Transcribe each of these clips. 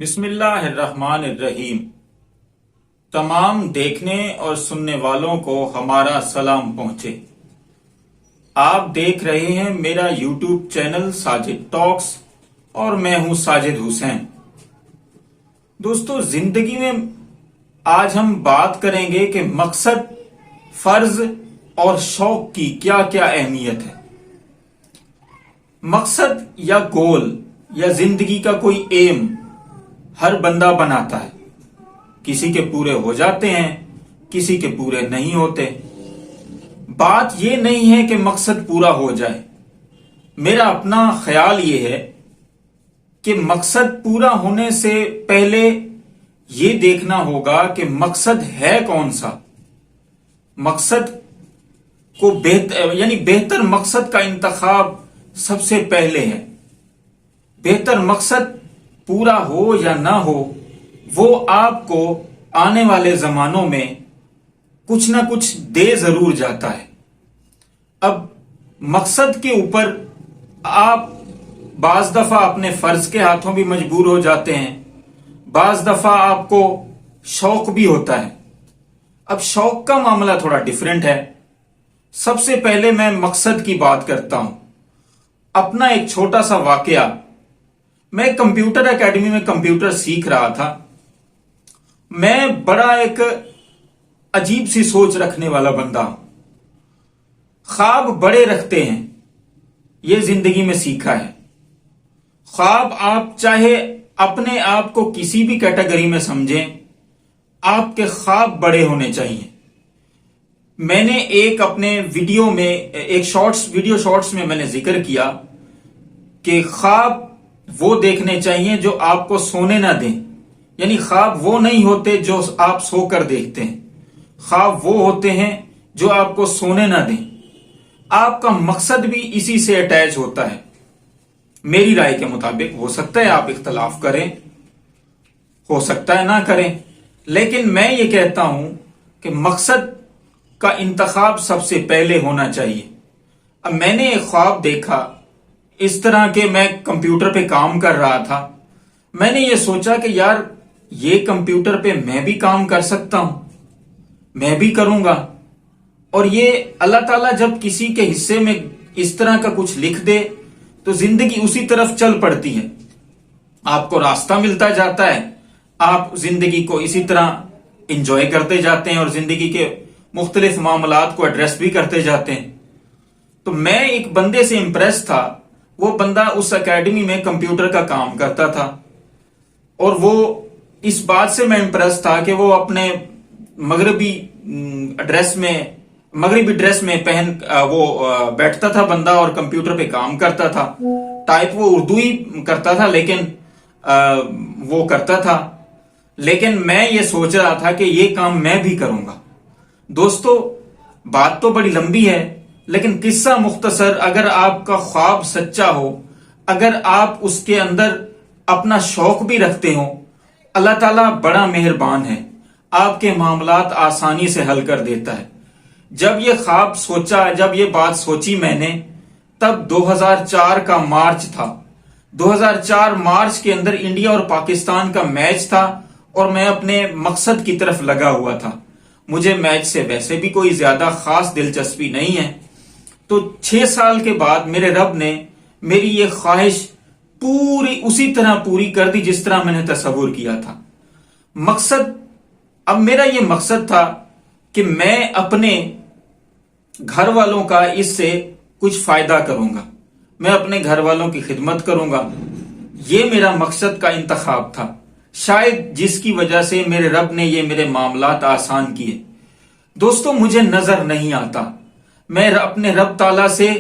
بسم اللہ الرحمن الرحیم۔ تمام دیکھنے اور سننے والوں کو ہمارا سلام پہنچے۔ آپ دیکھ رہے ہیں میرا یوٹیوب چینل ساجد ٹاکس اور میں ہوں ساجد حسین۔ دوستو، زندگی میں آج ہم بات کریں گے کہ مقصد، فرض اور شوق کی کیا کیا اہمیت ہے۔ مقصد یا گول یا زندگی کا کوئی ایم ہر بندہ بناتا ہے۔ کسی کے پورے ہو جاتے ہیں، کسی کے پورے نہیں ہوتے۔ بات یہ نہیں ہے کہ مقصد پورا ہو جائے۔ میرا اپنا خیال یہ ہے کہ مقصد پورا ہونے سے پہلے یہ دیکھنا ہوگا کہ مقصد ہے کون سا۔ مقصد کو بہتر مقصد کا انتخاب سب سے پہلے ہے۔ بہتر مقصد پورا ہو یا نہ ہو، وہ آپ کو آنے والے زمانوں میں کچھ نہ کچھ دے ضرور جاتا ہے۔ اب مقصد کے اوپر آپ بعض دفعہ اپنے فرض کے ہاتھوں بھی مجبور ہو جاتے ہیں، بعض دفعہ آپ کو شوق بھی ہوتا ہے۔ اب شوق کا معاملہ تھوڑا ڈیفرنٹ ہے۔ سب سے پہلے میں مقصد کی بات کرتا ہوں۔ اپنا ایک چھوٹا سا واقعہ، میں کمپیوٹر اکیڈمی میں کمپیوٹر سیکھ رہا تھا۔ میں بڑا ایک عجیب سی سوچ رکھنے والا بندہ ہوں۔ خواب بڑے رکھتے ہیں، یہ زندگی میں سیکھا ہے۔ خواب آپ چاہے اپنے آپ کو کسی بھی کیٹیگری میں سمجھیں، آپ کے خواب بڑے ہونے چاہیے۔ میں نے ایک اپنے ویڈیو میں ویڈیو شارٹس میں نے ذکر کیا کہ خواب وہ دیکھنے چاہیے جو آپ کو سونے نہ دیں۔ یعنی خواب وہ نہیں ہوتے جو آپ سو کر دیکھتے ہیں، خواب وہ ہوتے ہیں جو آپ کو سونے نہ دیں۔ آپ کا مقصد بھی اسی سے اٹیچ ہوتا ہے۔ میری رائے کے مطابق، ہو سکتا ہے آپ اختلاف کریں، ہو سکتا ہے نہ کریں، لیکن میں یہ کہتا ہوں کہ مقصد کا انتخاب سب سے پہلے ہونا چاہیے۔ اب میں نے ایک خواب دیکھا اس طرح کہ میں کمپیوٹر پہ کام کر رہا تھا۔ میں نے یہ سوچا کہ یار، یہ کمپیوٹر پہ میں بھی کام کر سکتا ہوں، میں بھی کروں گا۔ اور یہ اللہ تعالیٰ جب کسی کے حصے میں اس طرح کا کچھ لکھ دے تو زندگی اسی طرف چل پڑتی ہے، آپ کو راستہ ملتا جاتا ہے، آپ زندگی کو اسی طرح انجوائے کرتے جاتے ہیں اور زندگی کے مختلف معاملات کو ایڈریس بھی کرتے جاتے ہیں۔ تو میں ایک بندے سے امپریس تھا۔ وہ بندہ اس اکیڈمی میں کمپیوٹر کا کام کرتا تھا، اور وہ اس بات سے میں امپریس تھا کہ وہ اپنے مغربی ڈریس میں پہن وہ بیٹھتا تھا بندہ اور کمپیوٹر پہ کام کرتا تھا۔ ٹائپ وہ اردو ہی کرتا تھا، لیکن وہ کرتا تھا۔ لیکن میں یہ سوچ رہا تھا کہ یہ کام میں بھی کروں گا۔ دوستو، بات تو بڑی لمبی ہے، لیکن قصہ مختصر۔ اگر آپ کا خواب سچا ہو، اگر آپ اس کے اندر اپنا شوق بھی رکھتے ہو، اللہ تعالیٰ بڑا مہربان ہے، آپ کے معاملات آسانی سے حل کر دیتا ہے۔ جب یہ بات سوچی میں نے، تب 2004 کا مارچ تھا۔ 2004 مارچ کے اندر انڈیا اور پاکستان کا میچ تھا، اور میں اپنے مقصد کی طرف لگا ہوا تھا۔ مجھے میچ سے ویسے بھی کوئی زیادہ خاص دلچسپی نہیں ہے۔ تو 6 سال کے بعد میرے رب نے میری یہ خواہش پوری اسی طرح پوری کر دی جس طرح میں نے تصور کیا تھا۔ اب میرا یہ مقصد تھا کہ میں اپنے گھر والوں کا اس سے کچھ فائدہ کروں گا، میں اپنے گھر والوں کی خدمت کروں گا۔ یہ میرا مقصد کا انتخاب تھا، شاید جس کی وجہ سے میرے رب نے یہ میرے معاملات آسان کیے۔ دوستو، مجھے نظر نہیں آتا، میں اپنے رب تعالیٰ سے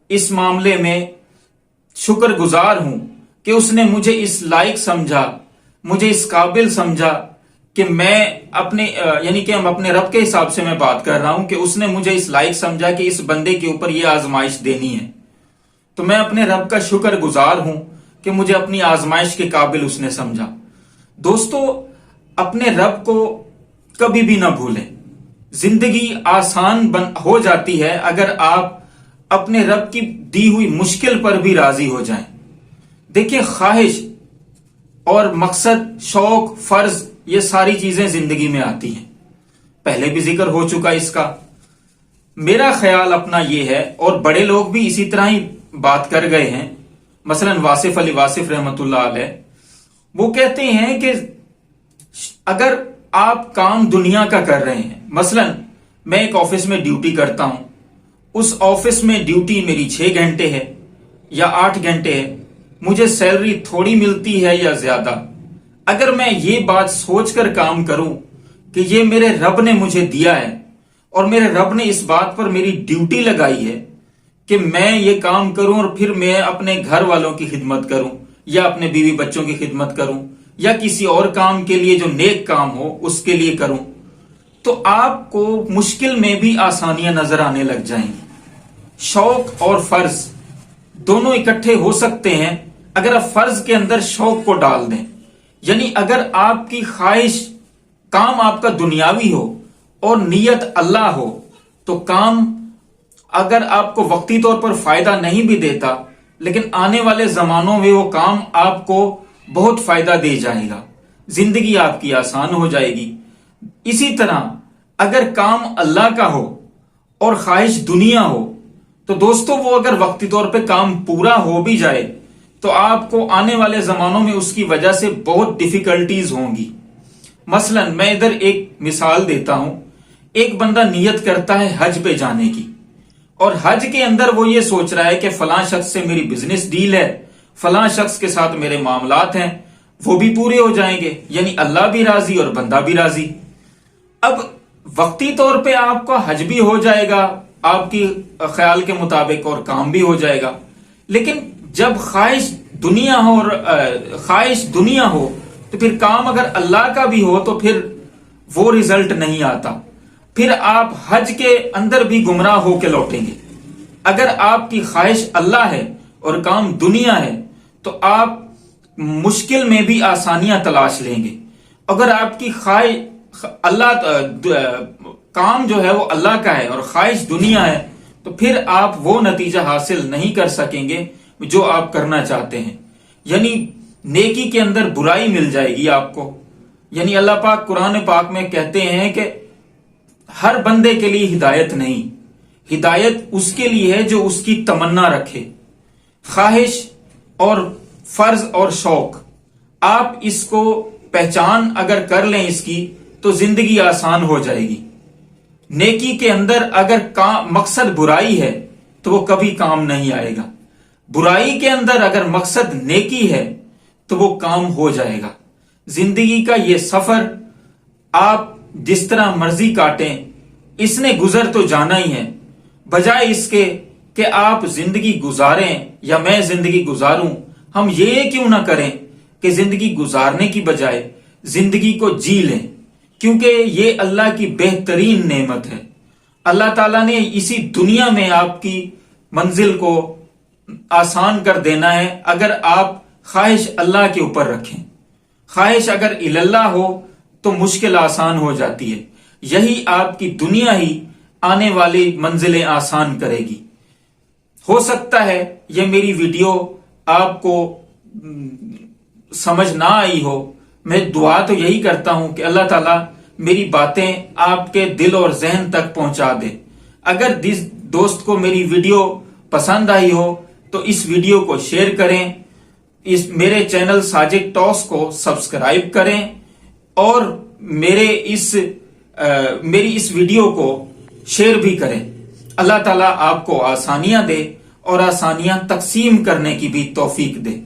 اس معاملے میں شکر گزار ہوں کہ اس نے مجھے اس لائق سمجھا، مجھے اس قابل سمجھا کہ میں ہم اپنے رب کے حساب سے میں بات کر رہا ہوں کہ اس نے مجھے اس لائق سمجھا کہ اس بندے کے اوپر یہ آزمائش دینی ہے۔ تو میں اپنے رب کا شکر گزار ہوں کہ مجھے اپنی آزمائش کے قابل اس نے سمجھا۔ دوستو، اپنے رب کو کبھی بھی نہ بھولیں۔ زندگی آسان ہو جاتی ہے اگر آپ اپنے رب کی دی ہوئی مشکل پر بھی راضی ہو جائیں۔ دیکھیں، خواہش اور مقصد، شوق، فرض، یہ ساری چیزیں زندگی میں آتی ہیں. پہلے بھی ذکر ہو چکا اس کا. میرا خیال اپنا یہ ہے، اور بڑے لوگ بھی اسی طرح ہی بات کر گئے ہیں، مثلا واصف علی واصف رحمت اللہ علیہ، وہ کہتے ہیں کہ اگر آپ کام دنیا کا کر رہے ہیں، مثلا میں ایک آفس میں ڈیوٹی کرتا ہوں، اس آفس میں ڈیوٹی میری 6 گھنٹے ہے یا 8 گھنٹے ہے، مجھے سیلری تھوڑی ملتی ہے یا زیادہ، اگر میں یہ بات سوچ کر کام کروں کہ یہ میرے رب نے مجھے دیا ہے اور میرے رب نے اس بات پر میری ڈیوٹی لگائی ہے کہ میں یہ کام کروں اور پھر میں اپنے گھر والوں کی خدمت کروں یا اپنے بیوی بچوں کی خدمت کروں یا کسی اور کام کے لیے جو نیک کام ہو اس کے لیے کروں، تو آپ کو مشکل میں بھی آسانیاں نظر آنے لگ جائیں گی. شوق اور فرض دونوں اکٹھے ہو سکتے ہیں اگر آپ فرض کے اندر شوق کو ڈال دیں. یعنی اگر آپ کی خواہش، کام آپ کا دنیاوی ہو اور نیت اللہ ہو، تو کام اگر آپ کو وقتی طور پر فائدہ نہیں بھی دیتا، لیکن آنے والے زمانوں میں وہ کام آپ کو بہت فائدہ دے جائے گا، زندگی آپ کی آسان ہو جائے گی. اسی طرح اگر کام اللہ کا ہو اور خواہش دنیا ہو، تو دوستو وہ اگر وقتی طور پہ کام پورا ہو بھی جائے تو آپ کو آنے والے زمانوں میں اس کی وجہ سے بہت ڈیفیکلٹیز ہوں گی. مثلا میں ادھر ایک مثال دیتا ہوں. ایک بندہ نیت کرتا ہے حج پہ جانے کی، اور حج کے اندر وہ یہ سوچ رہا ہے کہ فلاں شخص سے میری بزنس ڈیل ہے، فلاں شخص کے ساتھ میرے معاملات ہیں، وہ بھی پورے ہو جائیں گے، یعنی اللہ بھی راضی اور بندہ بھی راضی. اب وقتی طور پہ آپ کا حج بھی ہو جائے گا آپ کی خیال کے مطابق اور کام بھی ہو جائے گا، لیکن جب خواہش دنیا ہو تو پھر کام اگر اللہ کا بھی ہو تو پھر وہ رزلٹ نہیں آتا، پھر آپ حج کے اندر بھی گمراہ ہو کے لوٹیں گے. اگر آپ کی خواہش اللہ ہے اور کام دنیا ہے تو آپ مشکل میں بھی آسانیاں تلاش لیں گے. اگر آپ کی خواہش کام جو ہے وہ اللہ کا ہے اور خواہش دنیا ہے تو پھر آپ وہ نتیجہ حاصل نہیں کر سکیں گے جو آپ کرنا چاہتے ہیں. یعنی نیکی کے اندر برائی مل جائے گی آپ کو. یعنی اللہ پاک قرآن پاک میں کہتے ہیں کہ ہر بندے کے لیے ہدایت نہیں، ہدایت اس کے لیے ہے جو اس کی تمنا رکھے. خواہش اور فرض اور شوق، آپ اس کو پہچان اگر کر لیں اس کی تو زندگی آسان ہو جائے گی. نیکی کے اندر اگر مقصد برائی ہے تو وہ کبھی کام نہیں آئے گا. برائی کے اندر اگر مقصد نیکی ہے تو وہ کام ہو جائے گا. زندگی کا یہ سفر آپ جس طرح مرضی کاٹیں، اس نے گزر تو جانا ہی ہے. بجائے اس کے کہ آپ زندگی گزاریں یا میں زندگی گزاروں، ہم یہ کیوں نہ کریں کہ زندگی گزارنے کی بجائے زندگی کو جی لیں، کیونکہ یہ اللہ کی بہترین نعمت ہے. اللہ تعالیٰ نے اسی دنیا میں آپ کی منزل کو آسان کر دینا ہے اگر آپ خواہش اللہ کے اوپر رکھیں. خواہش اگر اللہ ہو تو مشکل آسان ہو جاتی ہے. یہی آپ کی دنیا ہی آنے والی منزلیں آسان کرے گی. ہو سکتا ہے یہ میری ویڈیو آپ کو سمجھ نہ آئی ہو. میں دعا تو یہی کرتا ہوں کہ اللہ تعالیٰ میری باتیں آپ کے دل اور ذہن تک پہنچا دے. اگر دوست کو میری ویڈیو پسند آئی ہو تو اس ویڈیو کو شیئر کریں، میرے چینل ساجد ٹاکس کو سبسکرائب کریں اور میری اس ویڈیو کو شیئر بھی کریں. اللہ تعالیٰ آپ کو آسانیاں دے اور آسانیاں تقسیم کرنے کی بھی توفیق دے.